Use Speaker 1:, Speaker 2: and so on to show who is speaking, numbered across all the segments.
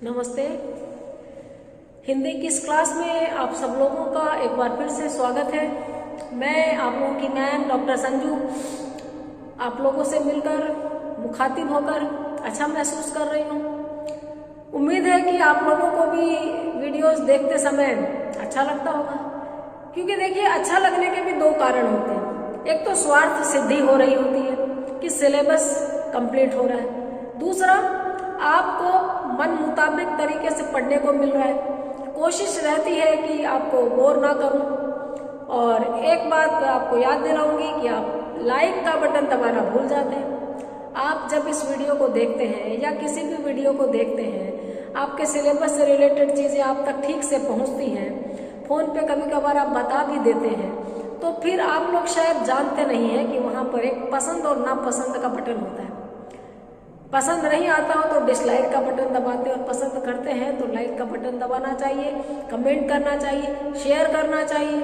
Speaker 1: नमस्ते। हिंदी की इस क्लास में आप सब लोगों का एक बार फिर से स्वागत है। मैं आप लोगों की मैम डॉक्टर संजू आप लोगों से मिलकर मुखातिब होकर अच्छा महसूस कर रही हूँ। उम्मीद है कि आप लोगों को भी वीडियोस देखते समय अच्छा लगता होगा, क्योंकि देखिए अच्छा लगने के भी दो कारण होते हैं। एक तो स्वार्थ सिद्धि हो रही होती है कि सिलेबस कंप्लीट हो रहा है, दूसरा आपको मन मुताबिक तरीके से पढ़ने को मिल रहा है। कोशिश रहती है कि आपको बोर ना करूं। और एक बात आपको याद दिलाऊंगी कि आप लाइक का बटन दबाना भूल जाते हैं। आप जब इस वीडियो को देखते हैं या किसी भी वीडियो को देखते हैं, आपके सिलेबस से रिलेटेड चीज़ें आप तक ठीक से पहुंचती हैं, फ़ोन पे कभी कभार आप बता भी देते हैं, तो फिर आप लोग शायद जानते नहीं हैं कि वहाँ पर एक पसंद और नापसंद का बटन होता है। पसंद नहीं आता हो तो डिसलाइक का बटन दबाते हैं, और पसंद करते हैं तो लाइक का बटन दबाना चाहिए, कमेंट करना चाहिए, शेयर करना चाहिए,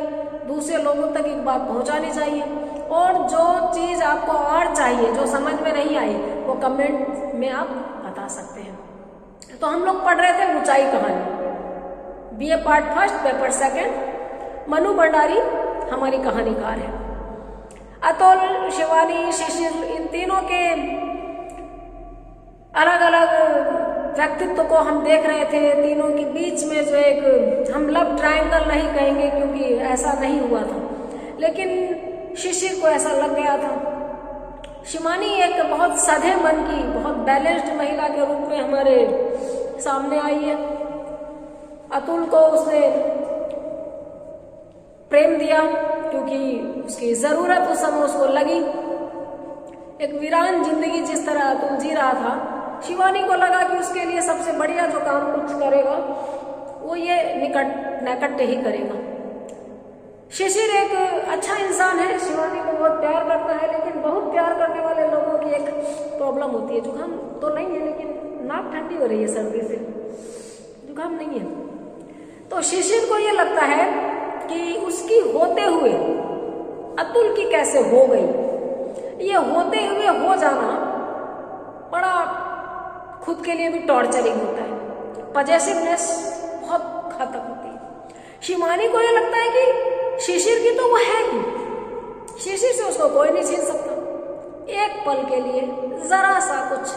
Speaker 1: दूसरे लोगों तक एक बात पहुंचानी चाहिए। और जो चीज़ आपको और चाहिए, जो समझ में नहीं आई, वो कमेंट में आप बता सकते हैं। तो हम लोग पढ़ रहे थे ऊंचाई कहानी, BA part first paper second. Manu Bhandari हमारी कहानीकार है। अतुल, शिवानी, शिशिर, इन तीनों के अलग अलग व्यक्तित्व को हम देख रहे थे। तीनों के बीच में जो एक, हम लव ट्रायंगल नहीं कहेंगे क्योंकि ऐसा नहीं हुआ था, लेकिन शिशिर को ऐसा लग गया था। शिवानी एक बहुत सधे मन की, बहुत बैलेंस्ड महिला के रूप में हमारे सामने आई है। अतुल को उसने प्रेम दिया क्योंकि उसकी जरूरत उस समय उसको लगी। एक वीरान जिंदगी जिस तरह अतुल जी रहा था, शिवानी को लगा कि उसके लिए सबसे बढ़िया जो काम कुछ करेगा वो ये नैकट्य ही करेगा। शिशिर एक अच्छा इंसान है, शिवानी को बहुत प्यार करता है, लेकिन बहुत प्यार करने वाले लोगों की एक प्रॉब्लम होती है। जुकाम तो नहीं है, लेकिन नाक ठंडी हो रही है सर्दी से, जुकाम नहीं है। तो शिशिर को ये लगता है कि उसकी होते हुए अतुल की कैसे हो गई। ये होते हुए हो जाना बड़ा खुद के लिए भी टॉर्चरिंग होता है। पॉजेसिवनेस बहुत घातक होती है। शिवानी को ये लगता है कि शिशिर की तो वो है ही, शिशिर से उसको कोई नहीं छीन सकता। एक पल के लिए जरा सा कुछ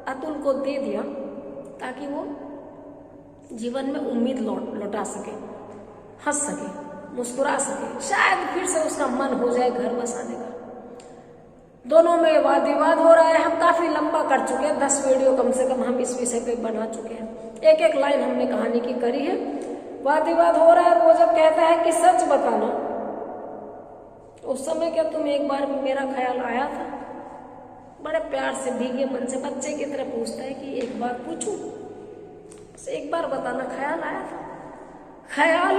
Speaker 1: अतुल को दे दिया ताकि वो जीवन में उम्मीद लौटा सके, हंस सके, मुस्कुरा सके, शायद फिर से उसका मन हो जाए घर बसाने का। दोनों में वाद विवाद हो रहा है। हम काफी लंबा कर चुके हैं, 10 वीडियो कम से कम हम इस विषय पे बना चुके हैं। एक एक लाइन हमने कहानी की करी है। वाद विवाद हो रहा है। वो जब कहता है कि सच बताना, उस समय क्या तुम्हें एक बार भी मेरा ख्याल आया था? बड़े प्यार से भीगे मन से बच्चे की तरह पूछता है कि एक बार पूछूं, बस एक बार बताना, ख्याल आया था? ख्याल,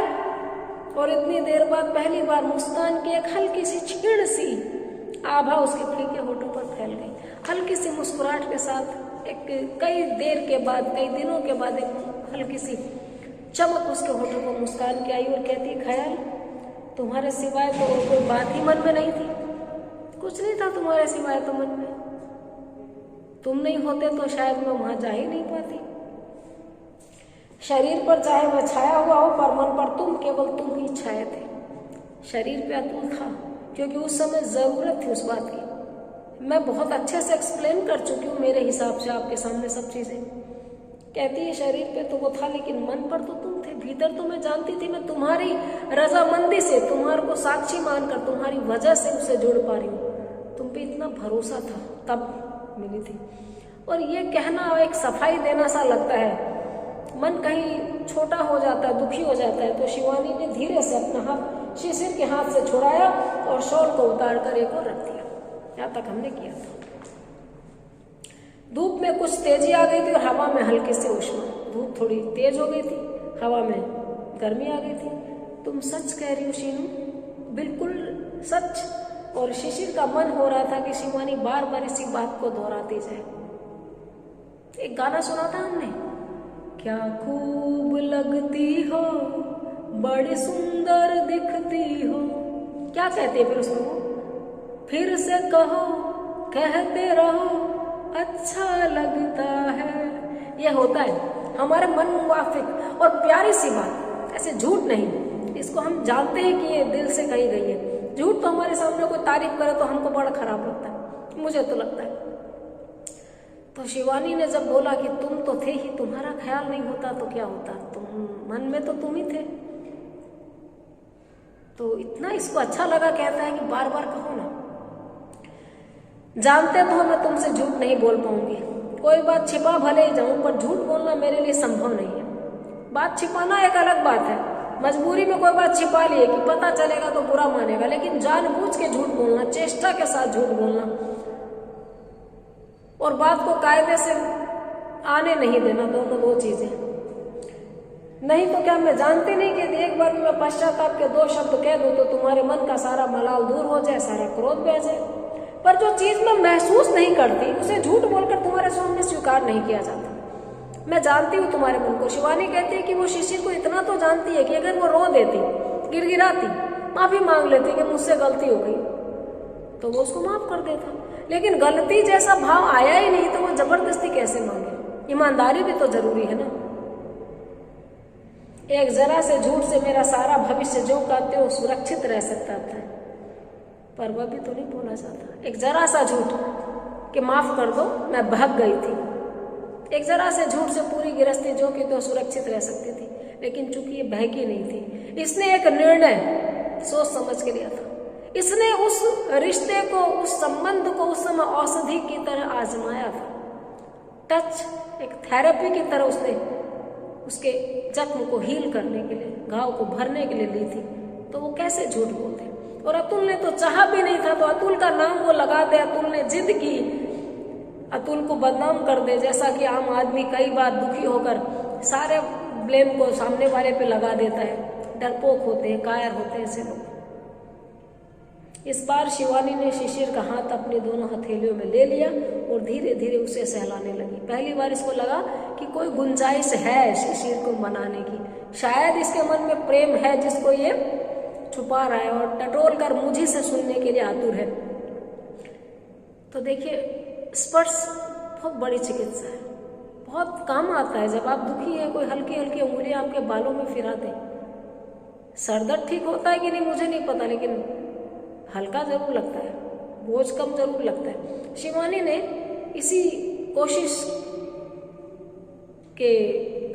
Speaker 1: और इतनी देर बाद पहली बार मुस्कान की एक हल्की सी क्षीण सी आभा उसके फीके होठों पर फैल गई। हल्की सी मुस्कुराहट के साथ एक कई देर के बाद, कई दिनों के बाद एक हल्की सी चमक उसके होठों पर मुस्कान की आई और कहती, ख्याल, तुम्हारे सिवाय तो कोई बात ही मन में नहीं थी, कुछ नहीं था तुम्हारे सिवाय तो मन में। तुम नहीं होते तो शायद मैं वहां जा ही नहीं पाती। शरीर पर चाहे मैं छाया हुआ हो, पर मन पर तुम, केवल तुम ही छाए थे। शरीर पे अतुल था क्योंकि उस समय जरूरत थी उस बात की। मैं बहुत अच्छे से एक्सप्लेन कर चुकी हूँ मेरे हिसाब से आपके सामने सब चीजें। कहती है शरीर पे तो वो था, लेकिन मन पर तो तुम थे। भीतर तो मैं जानती थी, मैं तुम्हारी रजामंदी से, तुम्हारे को साक्षी मानकर, तुम्हारी वजह से उसे जोड़ पा रही हूँ। तुम पे इतना भरोसा था, तब मिली थी। और ये कहना एक सफाई देना सा लगता है। मन कहीं छोटा हो जाता है, दुखी हो जाता है, तो शिवानी ने धीरे से अपना हाथ शिशिर के हाथ से छुड़ाया और शॉल को उतार कर एक और रख दिया। यहाँ तक हमने किया था। धूप में कुछ तेजी आ गई थी और हवा में हल्की सी ऊष्मा। धूप थोड़ी तेज हो गई थी, हवा में गर्मी आ गई थी। तुम सच कह रही हो शीनू, बिल्कुल सच। और शिशिर का मन हो रहा था कि शिवानी बार बार इसी बात को दोहराती जाए। एक गाना सुना था हमने, क्या खूब लगती हो, बड़ी सुंदर दिखती हो। क्या कहते हैं फिर उसको वो, फिर से कहो, कहते रहो, अच्छा लगता है ये होता है हमारे मन मुवाफिक। और प्यारी सी बात, ऐसे झूठ नहीं, इसको हम जानते हैं कि ये दिल से कही गई है। झूठ तो हमारे सामने कोई तारीफ करे तो हमको बड़ा खराब लगता है, मुझे तो लगता है। तो शिवानी ने जब बोला कि तुम तो थे ही, तुम्हारा ख्याल नहीं होता तो क्या होता, तुम मन में तो तुम ही थे। तो इतना इसको अच्छा लगा, कहता है कि बार बार कहो ना। जानते तो मैं तुमसे झूठ नहीं बोल पाऊंगी, कोई बात छिपा भले ही जाऊं, पर झूठ बोलना मेरे लिए संभव नहीं है। बात छिपाना एक अलग बात है, मजबूरी में कोई बात छिपा लिए कि पता चलेगा तो बुरा मानेगा, लेकिन जानबूझ के झूठ बोलना, चेष्टा के साथ झूठ बोलना और बात को कायदे से आने नहीं देना, दोनों दो चीजें। नहीं तो क्या मैं जानती नहीं कि एक बार भी मैं पश्चाताप के 2 शब्द कह दूं तो तुम्हारे मन का सारा मलाल दूर हो जाए, सारा क्रोध बह जाए। पर जो चीज मैं महसूस नहीं करती उसे झूठ बोलकर तुम्हारे सामने स्वीकार नहीं किया जाता। मैं जानती हूँ तुम्हारे मन को। शिवानी कहती है कि वो शिशिर को इतना तो जानती है कि अगर वो रो देती, गिड़गिड़ाती, माफी मांग लेती कि मुझसे गलती हो गई, तो वो उसको माफ कर देता। लेकिन गलती जैसा भाव आया ही नहीं, तो वो जबरदस्ती कैसे मांगे? ईमानदारी भी तो जरूरी है ना। एक जरा से झूठ से मेरा सारा भविष्य जो कहते हो सुरक्षित रह सकता था, पर वह भी तो नहीं बोला जाता। एक जरा सा झूठ कि माफ कर दो मैं भाग गई थी, एक जरा से झूठ से पूरी गृहस्थी जो की तो सुरक्षित रह सकती थी। लेकिन चूंकि ये बहकी नहीं थी, इसने एक निर्णय सोच समझ के लिया था। इसने उस रिश्ते को, उस संबंध को उस समय औषधि की तरह आजमाया था। टच एक थेरेपी की तरह उसने उसके जख्म को हील करने के लिए, घाव को भरने के लिए ली थी। तो वो कैसे झूठ बोलते? और अतुल ने तो चाहा भी नहीं था, तो अतुल का नाम वो लगा दे। अतुल ने जिद की अतुल को बदनाम कर दे, जैसा कि आम आदमी कई बार दुखी होकर सारे ब्लेम को सामने वाले पे लगा देता है। डरपोक होते हैं, कायर होते हैं ऐसे लोग। इस बार शिवानी ने शिशिर का हाथ अपनी दोनों हथेलियों में ले लिया और धीरे धीरे उसे सहलाने लगी। पहली बार इसको लगा कि कोई गुंजाइश है शिशिर को मनाने की, शायद इसके मन में प्रेम है जिसको ये छुपा रहा है और टटोल कर मुझे से सुनने के लिए आतुर है। तो देखिए, स्पर्श बहुत बड़ी चिकित्सा है, बहुत काम आता है। जब आप दुखी है, कोई हल्की हल्की उंगलियां आपके बालों में फिरा दे, सरदर्द ठीक होता है कि नहीं मुझे नहीं पता, लेकिन हल्का जरूर लगता है, बोझ कम जरूर लगता है। शिवानी ने इसी कोशिश के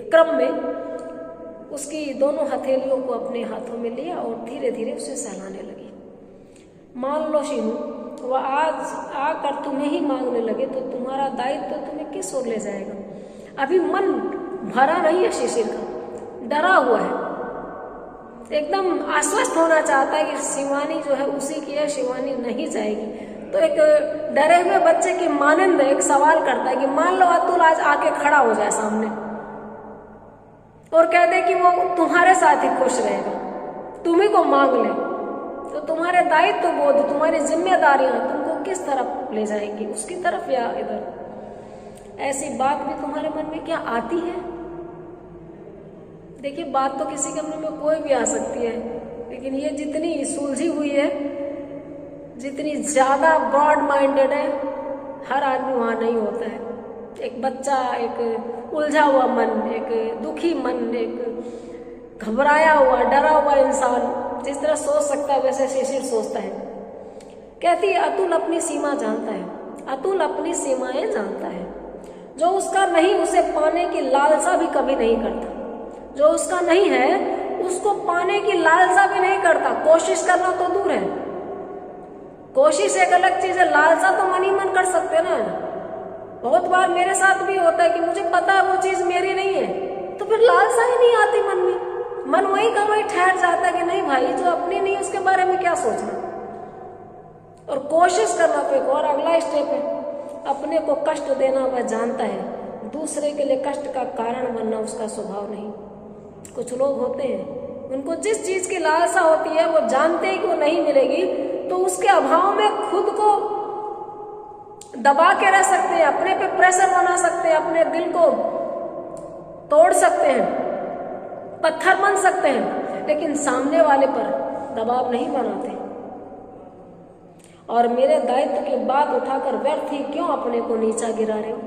Speaker 1: क्रम में उसकी दोनों हथेलियों को अपने हाथों में लिया और धीरे धीरे उसे सहलाने लगी। मान लो शीनू, वह आज आकर तुम्हें ही मांगने लगे तो तुम्हारा दायित्व तो तुम्हें किस ओर ले जाएगा? अभी मन भरा नहीं है शिशिर का, डरा हुआ है, एकदम आश्वस्त होना चाहता है कि शिवानी जो है उसी की है, शिवानी नहीं जाएगी। तो एक डरे हुए बच्चे की मानंद एक सवाल करता है कि मान लो अतुल आज आके खड़ा हो जाए सामने और कह दे कि वो तुम्हारे साथ ही खुश रहेगा, तुम्ही को मांग ले, तो तुम्हारे दायित्व बोध, तुम्हारी जिम्मेदारियां तुमको किस तरफ ले जाएंगी, उसकी तरफ या इधर? ऐसी बात भी तुम्हारे मन में क्या आती है? देखिए, बात तो किसी के मन में कोई भी आ सकती है, लेकिन ये जितनी सुलझी हुई है, जितनी ज्यादा ब्रॉड माइंडेड है, हर आदमी वहां नहीं होता है। एक बच्चा, एक उलझा हुआ मन, एक दुखी मन, एक घबराया हुआ, डरा हुआ इंसान जिस तरह सोच सकता है वैसे शिशिर सोचता है। कहती है अतुल अपनी सीमा जानता है, अतुल अपनी सीमाएं जानता है। जो उसका नहीं उसे पाने की लालसा भी कभी नहीं करता, जो उसका नहीं है उसको पाने की लालसा भी नहीं करता। कोशिश करना तो दूर है, कोशिश एक अलग चीज है, लालसा तो मन ही मन कर सकते ना। बहुत बार मेरे साथ भी होता है कि मुझे पता है वो चीज मेरी नहीं है, तो फिर लालसा ही नहीं आती मन में, मन वहीं का वहीं ठहर जाता है कि नहीं भाई, जो अपनी नहीं उसके बारे में क्या सोचना। और कोशिश करना तो एक और अगला स्टेप है। अपने को कष्ट देना वह जानता है, दूसरे के लिए कष्ट का कारण बनना उसका स्वभाव नहीं। कुछ लोग होते हैं, उनको जिस चीज की लालसा होती है वो जानते हैं कि वो नहीं मिलेगी, तो उसके अभाव में खुद को दबा के रह सकते हैं, अपने पे प्रेशर बना सकते हैं, अपने दिल को तोड़ सकते हैं, पत्थर बन सकते हैं, लेकिन सामने वाले पर दबाव नहीं बनाते। और मेरे दायित्व की बात उठाकर व्यर्थ ही क्यों अपने को नीचा गिरा रहे हो?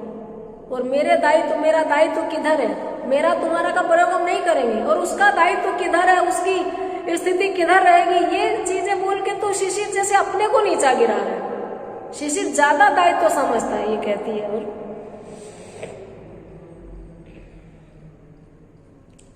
Speaker 1: और मेरा दायित्व किधर है, मेरा तुम्हारा का प्रयोग हम नहीं करेंगे, और उसका दायित्व किधर है, उसकी स्थिति किधर रहेगी, ये चीजें बोल के तो शिशिर जैसे अपने को नीचा गिरा रहा है। शिशिर ज्यादा दायित्व समझता है, ये कहती है। और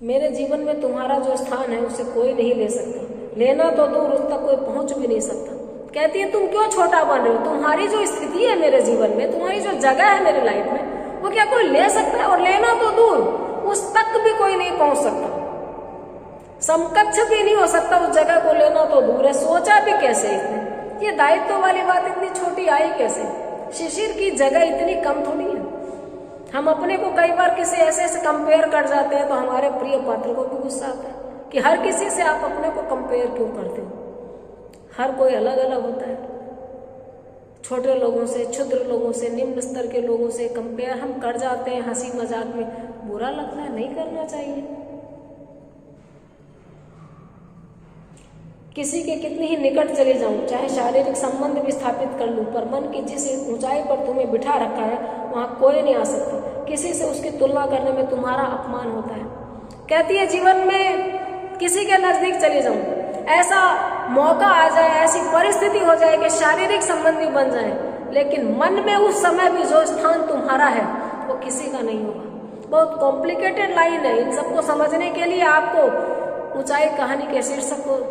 Speaker 1: मेरे जीवन में तुम्हारा जो स्थान है उसे कोई नहीं ले सकता, लेना तो दूर, उस तक कोई पहुंच भी नहीं सकता। कहती है तुम क्यों छोटा बन रहे हो, तुम्हारी जो स्थिति है मेरे जीवन में, तुम्हारी जो जगह है मेरे लाइफ में, वो क्या कोई ले सकता है, और लेना तो दूर, उस तक भी कोई नहीं पहुंच सकता, समकक्ष भी नहीं हो सकता उस जगह को, लेना तो दूर है। सोचा भी कैसे इसने, ये दायित्व वाली बात इतनी छोटी आई कैसे, शिशिर की जगह इतनी कम थोड़ी है। हम अपने को कई बार किसी ऐसे कंपेयर कर जाते हैं तो हमारे प्रिय पात्र को भी गुस्सा आता है कि हर किसी से आप अपने को कंपेयर क्यों करते हो, हर कोई अलग अलग होता है। छोटे लोगों से, क्षुद्र लोगों से, निम्न स्तर के लोगों से कंपेयर हम कर जाते हैं हंसी मजाक में, बुरा लगता है, नहीं करना चाहिए। किसी के कितनी ही निकट चले जाऊं, चाहे शारीरिक संबंध भी स्थापित कर लूं, पर मन की जिस ऊंचाई पर तुम्हें बिठा रखा है वहां कोई नहीं आ सकता। किसी से उसकी तुलना करने में तुम्हारा अपमान होता है। कहती है जीवन में किसी के नजदीक चले जाऊं, ऐसा मौका आ जाए, ऐसी परिस्थिति हो जाए कि शारीरिक संबंध भी बन जाए, लेकिन मन में उस समय भी जो स्थान तुम्हारा है वो किसी का नहीं होगा। बहुत कॉम्प्लिकेटेड लाइन है, इन सबको समझने के लिए आपको ऊंचाई कहानी के शीर्षक को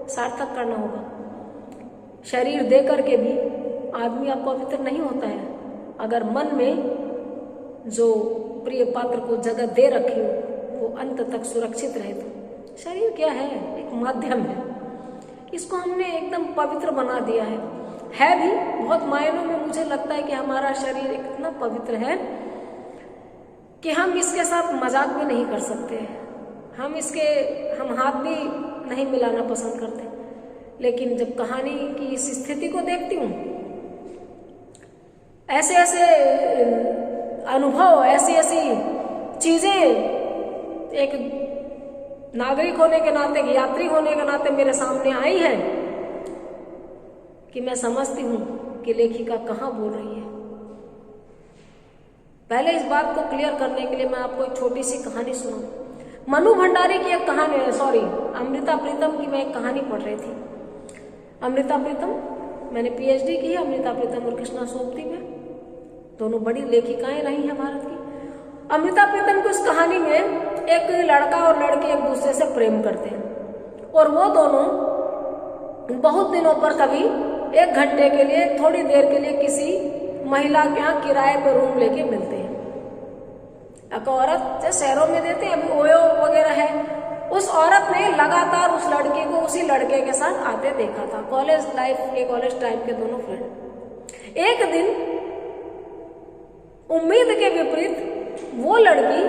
Speaker 1: सार्थक करना होगा। शरीर दे करके भी आदमी आप पवित्र नहीं होता है, अगर मन में जो प्रिय पात्र को जगह दे रखी हो वो अंत तक सुरक्षित रहे। तो शरीर क्या है, एक माध्यम है, इसको हमने एकदम पवित्र बना दिया है भी बहुत मायनों में। मुझे लगता है कि हमारा शरीर इतना पवित्र है कि हम इसके साथ मजाक भी नहीं कर सकते, हम हाथ भी नहीं मिलाना पसंद करते। लेकिन जब कहानी की इस स्थिति को देखती हूँ, ऐसे ऐसे अनुभव, ऐसी ऐसी चीजें एक नागरिक होने के नाते, यात्री होने के नाते मेरे सामने आई है कि मैं समझती हूँ कि लेखिका कहाँ बोल रही है। पहले इस बात को क्लियर करने के लिए मैं आपको एक छोटी सी कहानी सुनाऊं। मनु भंडारी की एक कहानी, अमृता प्रीतम की मैं एक कहानी पढ़ रही थी। अमृता प्रीतम, मैंने पीएचडी की है अमृता प्रीतम और कृष्णा सोबती में, दोनों बड़ी लेखिकाएं रही हैं भारत की। अमृता प्रीतम की उस कहानी में एक लड़का और लड़की एक दूसरे से प्रेम करते हैं और वो दोनों बहुत दिनों पर कभी 1 घंटे के लिए, थोड़ी देर के लिए किसी महिला के यहाँ किराए पर रूम लेके मिलते हैं। एक औरत जैसे शहरों में देते हैं, अभी ओयो वगैरह है, उस औरत ने लगातार उस लड़के को उसी लड़के के साथ आते देखा था। कॉलेज टाइम के दोनों फ्रेंड। एक दिन उम्मीद के विपरीत वो लड़की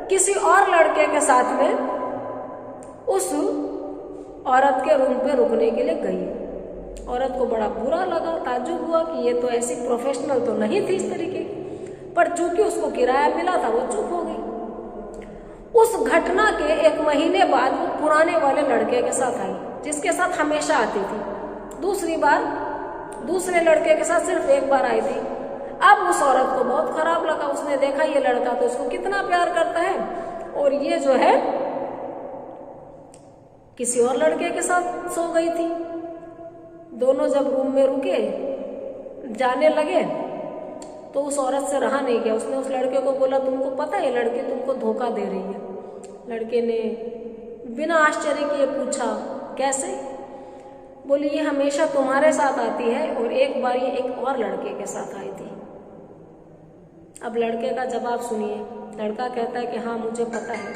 Speaker 1: किसी और लड़के के साथ में उस औरत के रूम पे रुकने के लिए गई। औरत को बड़ा बुरा लगा, ताज्जुब हुआ कि ये तो ऐसी प्रोफेशनल तो नहीं थी इस तरीके की, पर चूंकि उसको किराया मिला था वो चुप हो गई। उस घटना के 1 महीने बाद वो पुराने वाले लड़के के साथ आई जिसके साथ हमेशा आती थी। दूसरी बार दूसरे लड़के के साथ सिर्फ 1 बार आई थी। अब उस औरत को बहुत खराब लगा, उसने देखा ये लड़का तो इसको कितना प्यार करता है और ये जो है किसी और लड़के के साथ सो गई थी। दोनों जब रूम में रुके, जाने लगे, तो उस औरत से रहा नहीं गया। उसने उस लड़के को बोला, तुमको पता है लड़की तुमको धोखा दे रही है। लड़के ने बिना आश्चर्य किए पूछा, कैसे? बोली, ये हमेशा तुम्हारे साथ आती है और एक बार ये एक और लड़के के साथ आई थी। अब लड़के का जवाब सुनिए। लड़का कहता है कि हाँ मुझे पता है,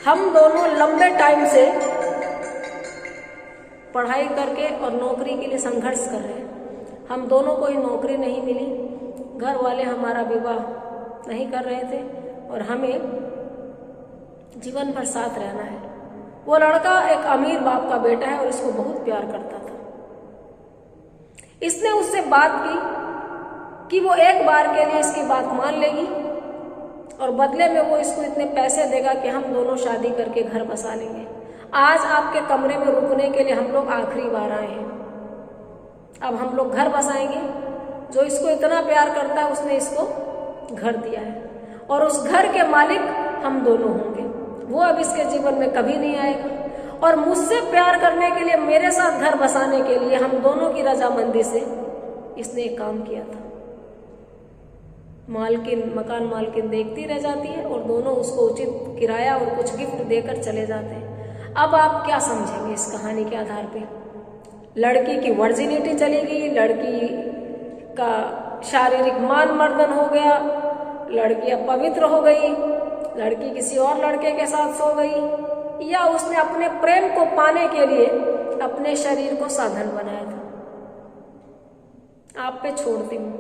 Speaker 1: हम दोनों लंबे टाइम से पढ़ाई करके और नौकरी के लिए संघर्ष कर रहे हैं। हम दोनों को ही नौकरी नहीं मिली, घर वाले हमारा विवाह नहीं कर रहे थे और हमें जीवन भर साथ रहना है। वो लड़का एक अमीर बाप का बेटा है और इसको बहुत प्यार करता था। इसने उससे बात की कि वो एक बार के लिए इसकी बात मान लेगी और बदले में वो इसको इतने पैसे देगा कि हम दोनों शादी करके घर बसा लेंगे। आज आपके कमरे में रुकने के लिए हम लोग आखिरी बार आए हैं, अब हम लोग घर बसाएंगे। जो इसको इतना प्यार करता है उसने इसको घर दिया है और उस घर के मालिक हम दोनों होंगे। वो अब इसके जीवन में कभी नहीं आएगा और मुझसे प्यार करने के लिए, मेरे साथ घर बसाने के लिए हम दोनों की रजामंदी से इसने एक काम किया था। मकान मालकिन देखती रह जाती है और दोनों उसको उचित किराया और कुछ गिफ्ट देकर चले जाते हैं। अब आप क्या समझेंगे इस कहानी के आधार पे? लड़की की वर्जिनिटी चली गई, लड़की का शारीरिक मान मर्दन हो गया, लड़की अपवित्र हो गई, लड़की किसी और लड़के के साथ सो गई, या उसने अपने प्रेम को पाने के लिए अपने शरीर को साधन बनाया था। आप पे छोड़ती हूँ।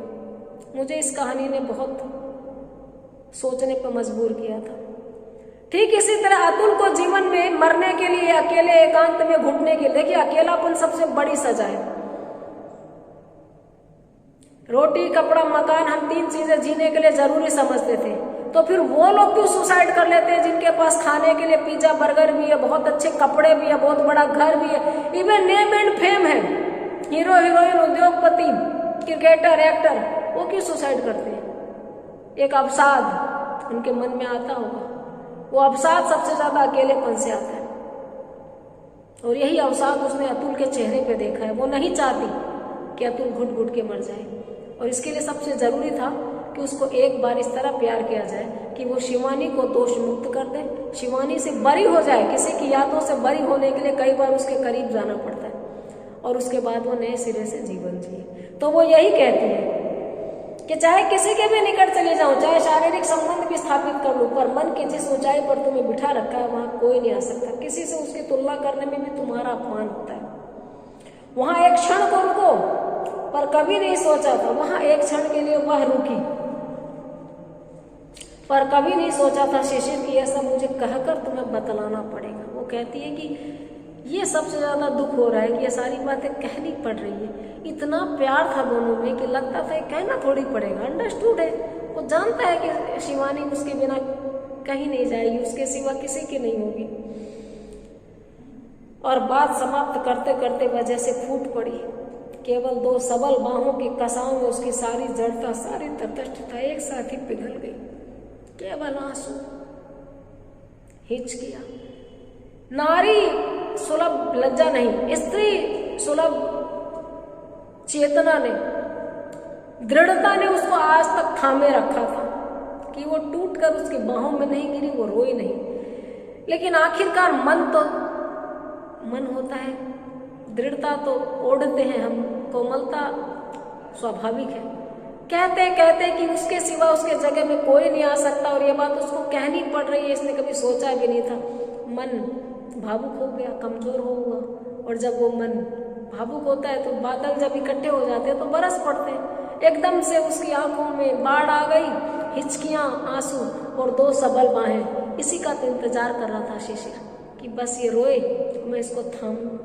Speaker 1: मुझे इस कहानी ने बहुत सोचने पर मजबूर किया था। ठीक इसी तरह अतुल को जीवन में मरने के लिए, अकेले एकांत में घुटने के लिए, देखिए अकेलापन सबसे बड़ी सजा है। रोटी, कपड़ा, मकान, हम 3 चीजें जीने के लिए जरूरी समझते थे, तो फिर वो लोग क्यों सुसाइड कर लेते हैं जिनके पास खाने के लिए पिज्जा बर्गर भी है, बहुत अच्छे कपड़े भी है, बहुत बड़ा घर भी है, इवन नेम एंड फेम है, हीरो हीरोइन, उद्योगपति, क्रिकेटर, एक्टर, वो क्यों सुसाइड करते हैं? एक अवसाद उनके मन में आता होगा। वो अवसाद सबसे ज्यादा अकेलेपन से आता है और यही अवसाद उसने अतुल के चेहरे पे देखा है। वो नहीं चाहती कि अतुल घुट घुट के मर जाए और इसके लिए सबसे जरूरी था कि उसको एक बार इस तरह प्यार किया जाए कि वो शिवानी को दोष मुक्त कर दे, शिवानी से बरी हो जाए। किसी की यादों से बरी होने के लिए कई बार उसके करीब जाना पड़ता है और उसके बाद वो नए सिरे से जीवन जिए। तो वो यही कहती है कि चाहे किसी के भी निकट चले जाऊं, चाहे शारीरिक संबंध भी स्थापित कर लूं, पर मन की जिस ऊंचाई पर तुम्हें बिठा रखा है वहां कोई नहीं आ सकता। किसी से उसकी तुलना करने में भी तुम्हारा अपमान होता है। वहां एक क्षण को रुको, पर कभी नहीं सोचा था, वहां एक क्षण के लिए वह रुकी, पर कभी नहीं सोचा था शिशिर की यह सब मुझे कहकर तुम्हें बतलाना पड़ेगा। वो कहती है कि ये सबसे ज्यादा दुख हो रहा है कि ये सारी बातें कहनी पड़ रही है। इतना प्यार था दोनों में कि लगता था कहना थोड़ी पड़ेगा। अंडरस्टूड है, वो जानता है कि शिवानी उसके बिना कहीं नहीं जाएगी, उसके सिवा किसी की नहीं होगी। और बात समाप्त करते करते वजह से फूट पड़ी। केवल 2 सबल बाहों की कसाओं में उसकी सारी जड़ता, सारी तटस्थता एक साथ ही पिघल गई। केवल आंसू, हिचकिया। नारी सुलभ लज्जा नहीं, स्त्री सुलभ चेतना ने, दृढ़ता ने उसको आज तक थामे रखा था कि वो टूटकर उसकी बाहों में नहीं गिरी, वो रोई नहीं। लेकिन आखिरकार मन होता है, दृढ़ता तो ओढ़ते हैं हम, कोमलता स्वाभाविक है। कहते कहते कि उसके सिवा उसके जगह में कोई नहीं आ सकता और ये बात उसको कहनी पड़ रही है, इसने कभी सोचा भी नहीं था। मन भावुक हो गया, कमजोर हो हुआ, और जब वो मन भावुक होता है तो बादल जब इकट्ठे हो जाते हैं तो बरस पड़ते हैं। एकदम से उसकी आंखों में बाढ़ आ गई, हिचकियां, आंसू और 2 सबल बाहें। इसी का तो इंतजार कर रहा था शिशिर कि बस ये रोए, मैं इसको थामूं।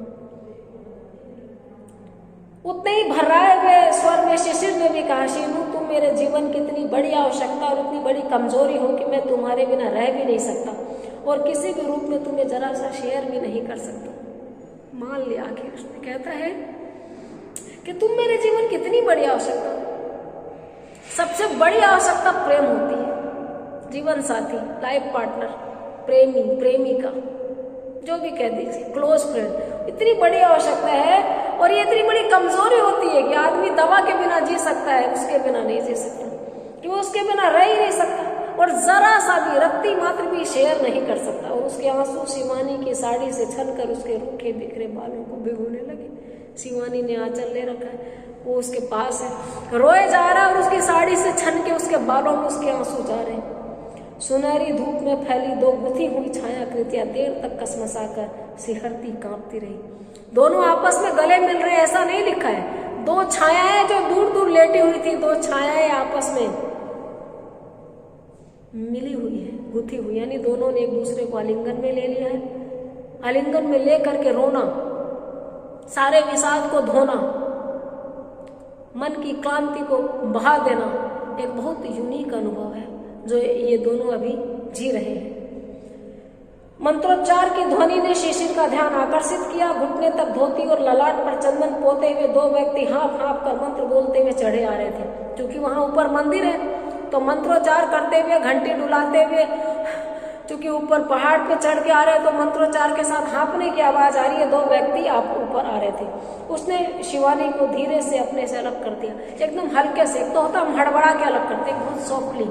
Speaker 1: उतने ही भर्राए हुए स्वर में शिशिर ने भी कहा, शीनू तुम मेरे जीवन की इतनी बड़ी आवश्यकता और इतनी बड़ी कमजोरी हो कि मैं तुम्हारे बिना रह भी नहीं सकता और किसी भी रूप में तुम्हें जरा सा शेयर भी नहीं कर सकता। मान लिया आखिर उसने। कहता है कि तुम मेरे जीवन की इतनी बड़ी आवश्यकता, सबसे बड़ी आवश्यकता प्रेम होती है। जीवन साथी, लाइफ पार्टनर, प्रेमी, प्रेमिका, जो भी कह दीजिए, क्लोज फ्रेंड, इतनी बड़ी आवश्यकता है। और ये इतनी बड़ी कमजोरी होती है कि आदमी दवा के बिना जी सकता है, उसके बिना नहीं जी सकता, कि वो उसके बिना रह ही नहीं सकता और जरा सा भी रत्ती मात्र भी शेयर नहीं कर सकता। और उसके आंसू शिवानी की साड़ी से छनकर उसके रूखे बिखरे बालों को भिगोने लगे। शिवानी ने आंचल ले रखा है, वो उसके पास है, रोए जा रहा है और उसकी साड़ी से छन के उसके बालों में उसके आंसू जा रहे हैं। सुनहरी धूप में फैली 2 गुथी हुई छायाकृतियां देर तक कसमसाकर सिहरती कांपती रही। दोनों आपस में गले मिल रहे, ऐसा नहीं लिखा है। 2 छायाएं जो दूर दूर लेटी हुई थी, 2 छायाएं आपस में मिली हुई है, गुथी हुई, यानी दोनों ने एक दूसरे को आलिंगन में ले लिया है। आलिंगन में ले करके रोना, सारे विषाद को धोना, मन की क्लांति को बहा देना, एक बहुत यूनिक अनुभव है जो ये दोनों अभी जी रहे हैं। मंत्रोच्चार की ध्वनि ने शिशिर का ध्यान आकर्षित किया। घुटने तक धोती और ललाट पर चंदन पोते हुए 2 व्यक्ति हाँफ हाँफ कर मंत्र बोलते हुए चढ़े आ रहे थे। क्योंकि वहां ऊपर मंदिर है तो मंत्रोच्चार करते हुए, घंटी डुलाते हुए, क्योंकि ऊपर पहाड़ पे चढ़ के आ रहे तो मंत्रोच्चार के साथ हाँफने की आवाज आ रही है। 2 व्यक्ति आप ऊपर आ रहे थे। उसने शिवानी को धीरे से अपने से अलग कर दिया, एकदम हल्के से। एक तो होता हम हड़बड़ा के अलग करते, बहुत सॉफ्टली,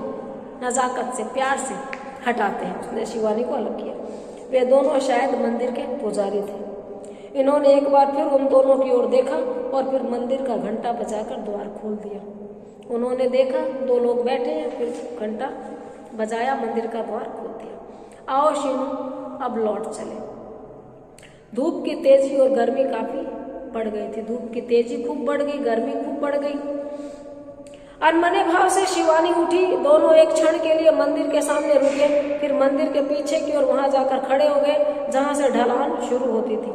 Speaker 1: नजाकत से, प्यार से हटाते हैं। उसने शिवानी को अलग किया। वे दोनों शायद मंदिर के पुजारी थे। इन्होंने एक बार फिर उन दोनों की ओर देखा और फिर मंदिर का घंटा बजाकर द्वार खोल दिया। उन्होंने देखा 2 लोग बैठे हैं, फिर घंटा बजाया, मंदिर का द्वार खोल दिया। आओ शीनू, अब लौट चले। धूप की तेजी और गर्मी काफी बढ़ गई थी। धूप की तेजी खूब बढ़ गई, गर्मी खूब बढ़ गई। अनमने भाव से शिवानी उठी। दोनों एक क्षण के लिए मंदिर के सामने रुके, फिर मंदिर के पीछे की ओर वहां जाकर खड़े हो गए जहां से ढलान शुरू होती थी।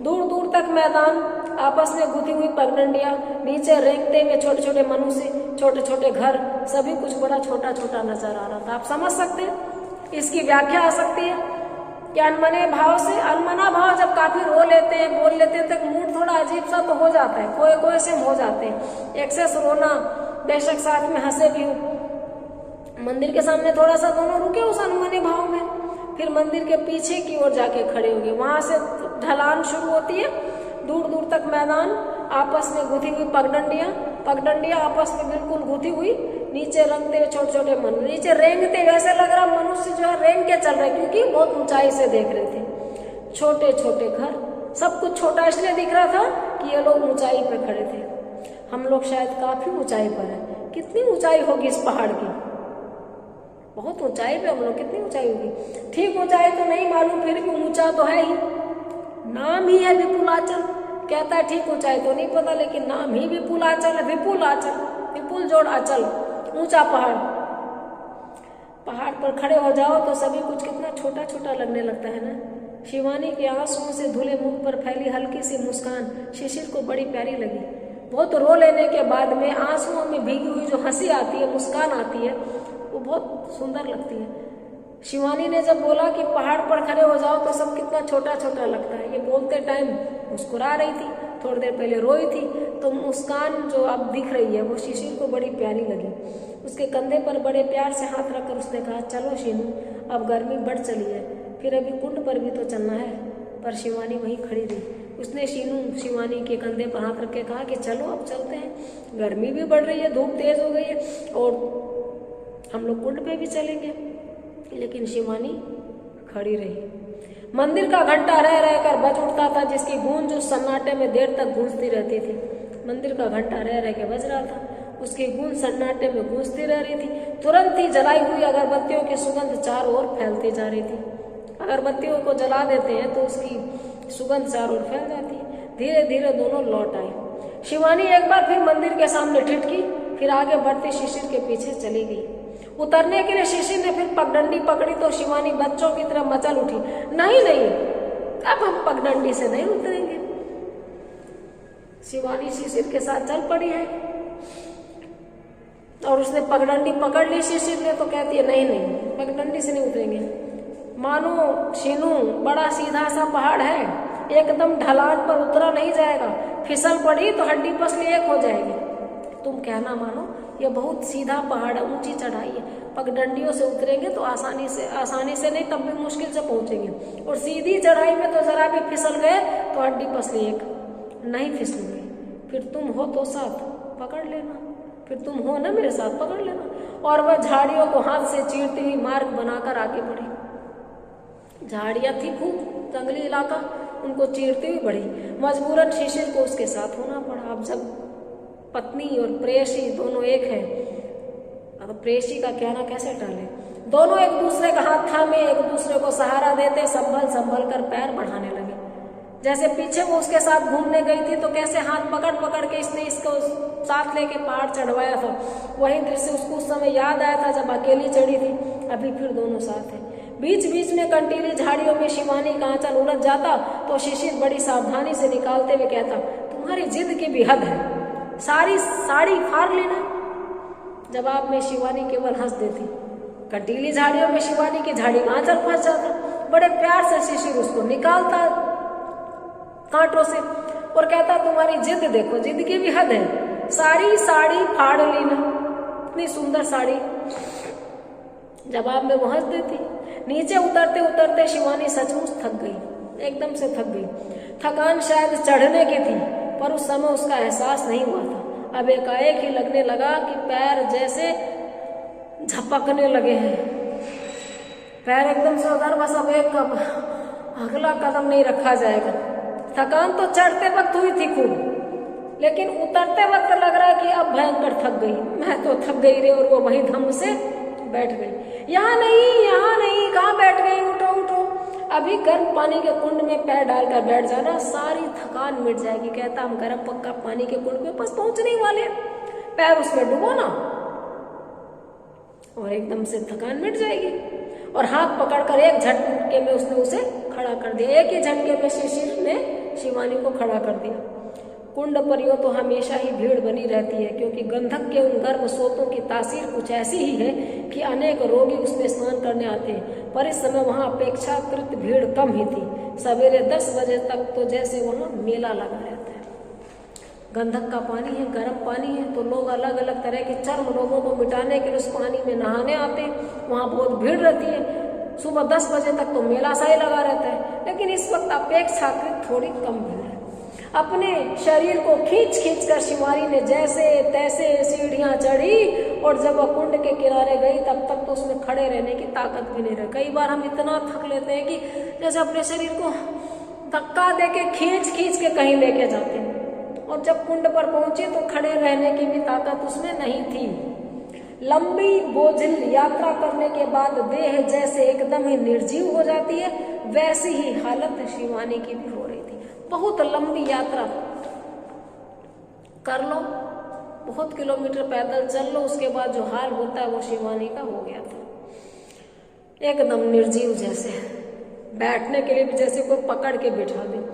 Speaker 1: दूर दूर तक मैदान, आपस में गुथी हुई पगडंडियां, नीचे रेंगते हुए छोटे छोटे मनुष्य, छोटे छोटे घर, सभी कुछ बड़ा छोटा छोटा नजर आ रहा था। आप समझ सकते हैं, इसकी व्याख्या आ सकती है कि अनमने भाव से, अनमना भाव जब काफी रो लेते हैं, बोल लेते हैं तो मूड थोड़ा अजीब सा तो हो जाता है, कोई कोई से हो जाते हैं। एक्सेस रोना, बेशक साथ में हंसे भी हो। मंदिर के सामने थोड़ा सा दोनों रुके उस अनमने भाव में, फिर मंदिर के पीछे की ओर जाके खड़े हो गए। वहां से ढलान शुरू होती है, दूर दूर तक मैदान, आपस में गुथी हुई पगडंडियां आपस में बिल्कुल गुथी हुई, नीचे रंगते हुए छोटे छोटे मन, नीचे रेंगते, वैसे लग रहा मनुष्य जो है रेंग के चल रहे, क्योंकि बहुत ऊंचाई से देख रहे थे। छोटे छोटे घर, सब कुछ छोटा इसलिए दिख रहा था कि ये लोग ऊंचाई पे खड़े थे। हम लोग शायद काफी ऊंचाई पर हैं। कितनी ऊंचाई होगी इस पहाड़ की? बहुत ऊंचाई पे हम लोग, कितनी ऊंचाई होगी? ठीक ऊंचाई तो नहीं मालूम, फिर भी ऊंचा तो है ही। नाम ही है विपुलाचल, कहता है ठीक ऊंचाई तो नहीं पता, लेकिन नाम ही विपुलाचल है। विपुलाचल, विपुल जोड़ अचल, ऊंचा पहाड़। पहाड़ पर खड़े हो जाओ तो सभी कुछ कितना छोटा छोटा लगने लगता है ना। शिवानी के आंसुओं से धुले मुख पर फैली हल्की सी मुस्कान शिशिर को बड़ी प्यारी लगी। बहुत रो लेने के बाद में आंसुओं में भीगी हुई जो हंसी आती है, मुस्कान आती है, वो बहुत सुंदर लगती है। शिवानी ने जब बोला कि पहाड़ पर खड़े हो जाओ तो सब कितना छोटा छोटा लगता है, ये बोलते टाइम मुस्कुरा रही थी, थोड़ी देर पहले रोई थी, तो मुस्कान जो अब दिख रही है वो शिशिर को बड़ी प्यारी लगी। उसके कंधे पर बड़े प्यार से हाथ रखकर उसने कहा, चलो शीनू, अब गर्मी बढ़ चली है, फिर अभी कुंड पर भी तो चलना है। पर शिवानी वहीं खड़ी रही। उसने शिवानी के कंधे पर हाथ रख के कहा कि चलो अब चलते हैं, गर्मी भी बढ़ रही है, धूप तेज हो गई है और हम लोग कुंड पे भी चलेंगे। लेकिन शिवानी खड़ी रही। मंदिर का घंटा रह रहकर बज उठता था, जिसकी गूंज उस सन्नाटे में देर तक गूंजती रहती थी। मंदिर का घंटा रह रह के बज रहा था, उसकी गूंज सन्नाटे में गूंजती रह रही थी। तुरंत ही जलाई हुई अगरबत्तियों की सुगंध चारों ओर फैलती जा रही थी। अगरबत्तियों को जला देते हैं तो उसकी सुगंध चारों ओर फैल जाती है। धीरे धीरे दोनों लौट आए। शिवानी एक बार फिर मंदिर के सामने ठिठकी, फिर आगे बढ़ती शिशिर के पीछे चली गई। उतरने के लिए शिशिर ने फिर पगडंडी पकड़ी तो शिवानी बच्चों की तरह मचल उठी, नहीं नहीं, अब हम पगडंडी से नहीं उतरेंगे। शिवानी शिशिर के साथ चल पड़ी है और उसने पगडंडी पकड़ ली शिशिर ने, तो कहती है नहीं नहीं, पगडंडी से नहीं उतरेंगे। मानो शीनू, बड़ा सीधा सा पहाड़ है, एकदम ढलान पर उतरा नहीं जाएगा, फिसल पड़ी तो हड्डी पसली एक हो जाएगी। तुम कहना मानो, ये बहुत सीधा पहाड़ है, ऊंची चढ़ाई है, पगडंडियों से उतरेंगे तो आसानी से नहीं, तब भी मुश्किल से पहुंचेंगे। और सीधी चढ़ाई में तो जरा भी फिसल गए तो हड्डी पसली एक, नहीं फिसलूंगी। फिर तुम हो तो साथ पकड़ लेना, फिर तुम हो ना मेरे साथ, पकड़ लेना। और वह झाड़ियों को हाथ से चीरती हुई मार्ग बनाकर आगे बढ़ी। झाड़ियां थी खूब, जंगली इलाका, उनको चीरती हुई बढ़ी। मजबूरन शिशिर को उसके साथ होना पड़ा। अब जब पत्नी और प्रेयसी दोनों एक है, अब प्रेयसी का कहना कैसे टाले। दोनों एक दूसरे का हाथ थामे, एक दूसरे को सहारा देते संभल कर पैर बढ़ाने लगे। जैसे पीछे वो उसके साथ घूमने गई थी तो कैसे हाथ पकड़ पकड़ के इसने इसको साथ लेके पहाड़ चढ़वाया था, वही दृश्य उसको उस समय याद आया था जब अकेली चढ़ी थी। अभी फिर दोनों साथ हैं। बीच बीच में कंटीली झाड़ियों में शिवानी का आंचल उलझ जाता तो शिशिर बड़ी सावधानी से निकालते हुए कहता, तुम्हारी जिद की भी हद है, सारी साड़ी फाड़ लेना। जवाब में शिवानी केवल हंस देती। कंटीली झाड़ियों में शिवानी की झाड़ी का आंचल फंस जाता। बड़े प्यार से शिशिर उसको निकालता कांटों से और कहता, तुम्हारी जिद देखो, जिद की भी हद है, सारी साड़ी फाड़ लेना। इतनी सुंदर साड़ी, जवाब में वो हंस देती। नीचे उतरते उतरते शिवानी सचमुच थक गई, एकदम से थक गई। थकान शायद चढ़ने की थी, पर उस समय उसका एहसास नहीं हुआ था। अब एकाएक ही लगने लगा कि पैर जैसे झपकने लगे हैं। पैर एकदम से उधर, बस अब एक अगला कदम नहीं रखा जाएगा। थकान तो चढ़ते वक्त हुई थी खूब, लेकिन उतरते वक्त लग रहा है कि अब भयंकर थक गई। मैं तो थक गई रे। और वो वहीं धम से बैठ गई। यहाँ नहीं, कहाँ बैठ गई, उठो उठो, अभी गर्म पानी के कुंड में पैर डालकर बैठ जाना, सारी थकान मिट जाएगी। कहता हम गर्म पक्का पानी के कुंड में बस पहुंचने ही वाले, पैर उसमें डुबो ना और एकदम से थकान मिट जाएगी। और हाथ पकड़कर एक झटके में उसने उसे खड़ा कर दिया। एक ही झटके में शिशिर ने शिवानी को खड़ा कर दिया। कुंड पर यूं तो हमेशा ही भीड़ बनी रहती है, क्योंकि गंधक के उन गर्म स्रोतों की तासीर कुछ ऐसी ही है कि अनेक रोगी उसमें स्नान करने आते हैं। पर इस समय वहां अपेक्षाकृत भीड़ कम ही थी। सवेरे 10 बजे तक तो जैसे वहां मेला लगा रहता है। गंधक का पानी है, गर्म पानी है, तो लोग अलग अलग तरह के चर्म रोगों को मिटाने के लिए उस पानी में नहाने आते हैं। वहां बहुत भीड़ रहती है। सुबह 10 बजे तक तो मेला सा ही लगा रहता है, लेकिन इस वक्त अपेक्षाकृत थोड़ी कम भीड़ है। अपने शरीर को खींच खींच कर शिवानी ने जैसे तैसे सीढ़ियां चढ़ी, और जब वह कुंड के किनारे गई तब तक तो उसमें खड़े रहने की ताकत भी नहीं रही। कई बार हम इतना थक लेते हैं कि जैसे अपने शरीर को धक्का देके खींच खींच के कहीं लेके जाते हैं, और जब कुंड पर पहुंचे तो खड़े रहने की भी ताकत उसमें नहीं थी। लंबी बोझिल यात्रा करने के बाद देह जैसे एकदम ही निर्जीव हो जाती है, वैसी ही हालत शिवानी की भी हो रही थी। बहुत लंबी यात्रा कर लो, बहुत किलोमीटर पैदल चल लो, उसके बाद जो हाल होता है वो शिवानी का हो गया था। एकदम निर्जीव जैसे, बैठने के लिए भी जैसे कोई पकड़ के बिठा दे।